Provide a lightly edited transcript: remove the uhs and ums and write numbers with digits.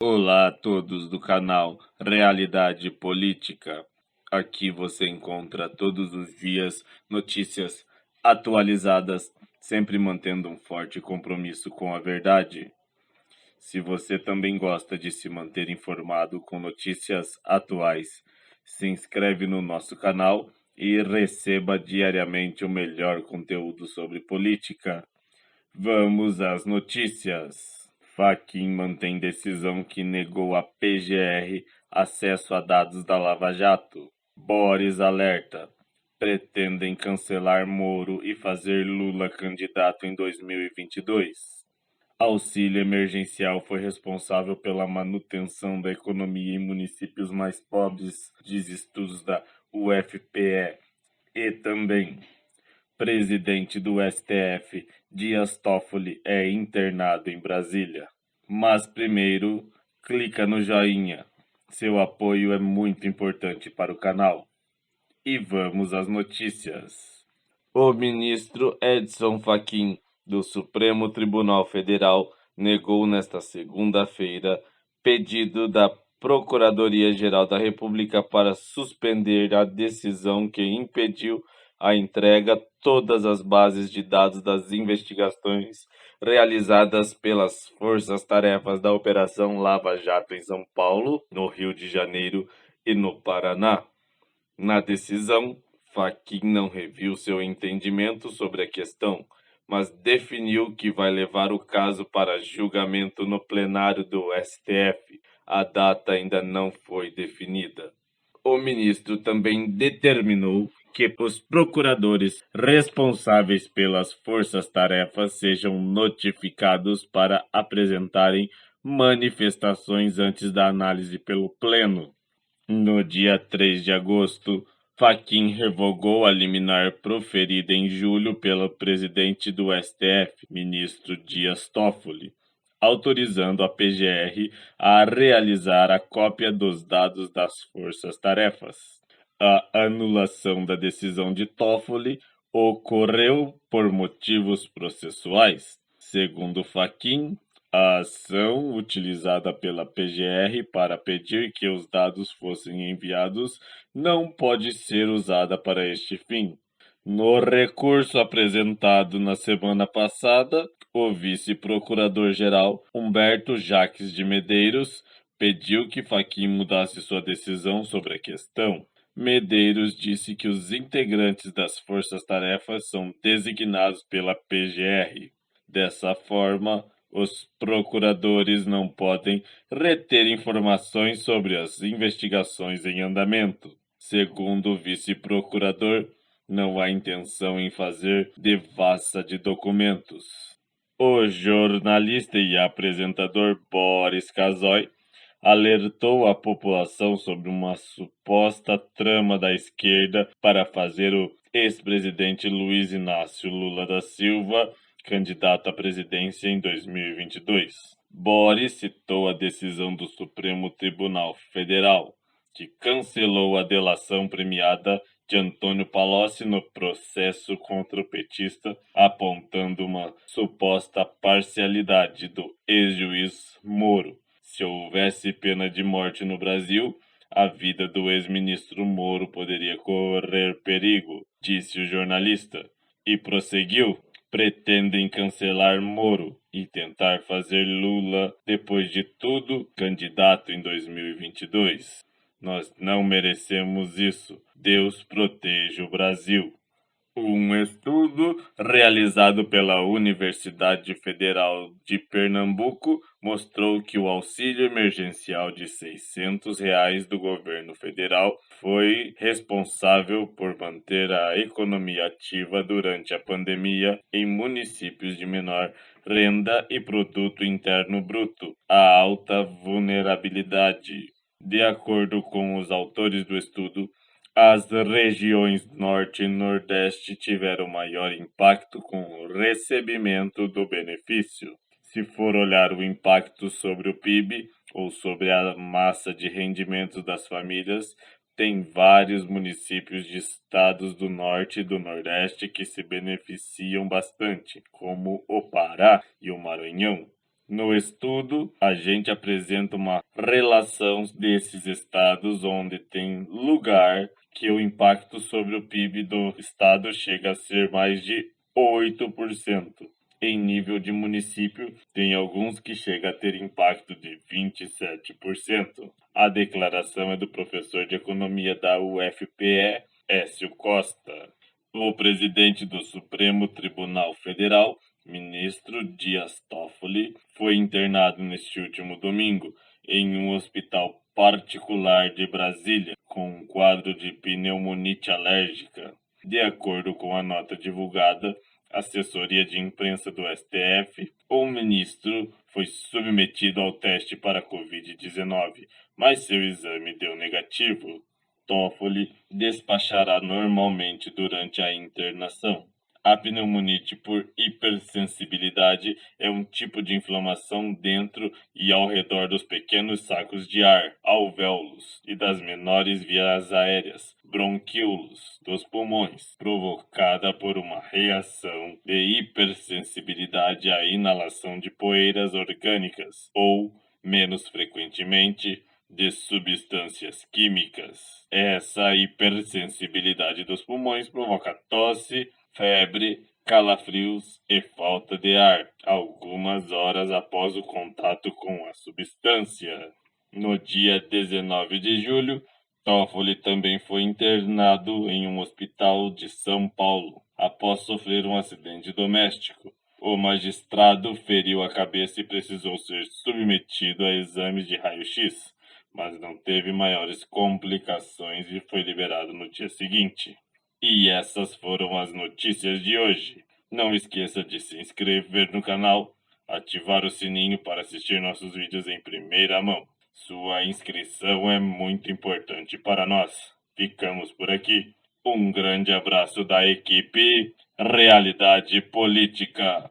Olá a todos do canal Realidade Política. Aqui você encontra todos os dias notícias atualizadas, sempre mantendo um forte compromisso com a verdade. Se você também gosta de se manter informado com notícias atuais, se inscreve no nosso canal e receba diariamente o melhor conteúdo sobre política. Vamos às notícias. Fachin mantém decisão que negou à PGR acesso a dados da Lava Jato. Boris alerta. Pretendem cancelar Moro e fazer Lula candidato em 2022. Auxílio emergencial foi responsável pela manutenção da economia em municípios mais pobres, diz estudos da UFPE. E também presidente do STF, Dias Toffoli, é internado em Brasília. Mas primeiro, clica no joinha. Seu apoio é muito importante para o canal. E vamos às notícias. O ministro Edson Fachin, do Supremo Tribunal Federal, negou nesta segunda-feira pedido da Procuradoria-Geral da República para suspender a decisão que impediu a entrega todas as bases de dados das investigações realizadas pelas forças-tarefas da Operação Lava Jato em São Paulo, no Rio de Janeiro e no Paraná. Na decisão, Fachin não reviu seu entendimento sobre a questão, mas definiu que vai levar o caso para julgamento no plenário do STF. A data ainda não foi definida. O ministro também determinou que os procuradores responsáveis pelas forças-tarefas sejam notificados para apresentarem manifestações antes da análise pelo Pleno. No dia 3 de agosto, Fachin revogou a liminar proferida em julho pelo presidente do STF, ministro Dias Toffoli, autorizando a PGR a realizar a cópia dos dados das forças-tarefas. A anulação da decisão de Toffoli ocorreu por motivos processuais. Segundo Fachin, a ação utilizada pela PGR para pedir que os dados fossem enviados não pode ser usada para este fim. No recurso apresentado na semana passada, o vice-procurador-geral Humberto Jacques de Medeiros pediu que Fachin mudasse sua decisão sobre a questão. Medeiros disse que os integrantes das forças-tarefas são designados pela PGR. Dessa forma, os procuradores não podem reter informações sobre as investigações em andamento. Segundo o vice-procurador, não há intenção em fazer devassa de documentos. O jornalista e apresentador Boris Casoy alertou a população sobre uma suposta trama da esquerda para fazer o ex-presidente Luiz Inácio Lula da Silva candidato à presidência em 2022. Boris citou a decisão do Supremo Tribunal Federal, que cancelou a delação premiada de Antônio Palocci no processo contra o petista, apontando uma suposta parcialidade do ex-juiz Moro. Se houvesse pena de morte no Brasil, a vida do ex-ministro Moro poderia correr perigo, disse o jornalista, e prosseguiu: pretendem cancelar Moro e tentar fazer Lula, depois de tudo, candidato em 2022. Nós não merecemos isso. Deus proteja o Brasil. Um estudo realizado pela Universidade Federal de Pernambuco mostrou que o auxílio emergencial de R$ 600 do governo federal foi responsável por manter a economia ativa durante a pandemia em municípios de menor renda e produto interno bruto, a alta vulnerabilidade. De acordo com os autores do estudo, as regiões Norte e Nordeste tiveram maior impacto com o recebimento do benefício. Se for olhar o impacto sobre o PIB ou sobre a massa de rendimentos das famílias, tem vários municípios de estados do Norte e do Nordeste que se beneficiam bastante, como o Pará e o Maranhão. No estudo, a gente apresenta uma relação desses estados onde tem lugar que o impacto sobre o PIB do estado chega a ser mais de 8%. Em nível de município, tem alguns que chega a ter impacto de 27%. A declaração é do professor de economia da UFPE, Écio Costa. O presidente do Supremo Tribunal Federal, ministro Dias Toffoli, foi internado neste último domingo em um hospital particular de Brasília com um quadro de pneumonite alérgica. De acordo com a nota divulgada, assessoria de imprensa do STF, o ministro foi submetido ao teste para Covid-19, mas seu exame deu negativo. Toffoli despachará normalmente durante a internação. A pneumonite por hipersensibilidade é um tipo de inflamação dentro e ao redor dos pequenos sacos de ar, alvéolos, e das menores vias aéreas, bronquíolos, dos pulmões, provocada por uma reação de hipersensibilidade à inalação de poeiras orgânicas ou, menos frequentemente, de substâncias químicas. Essa hipersensibilidade dos pulmões provoca tosse, febre, calafrios e falta de ar, algumas horas após o contato com a substância. No dia 19 de julho, Toffoli também foi internado em um hospital de São Paulo, após sofrer um acidente doméstico. O magistrado feriu a cabeça e precisou ser submetido a exames de raio-x, mas não teve maiores complicações e foi liberado no dia seguinte. E essas foram as notícias de hoje. Não esqueça de se inscrever no canal, ativar o sininho para assistir nossos vídeos em primeira mão. Sua inscrição é muito importante para nós. Ficamos por aqui. Um grande abraço da equipe Realidade Política.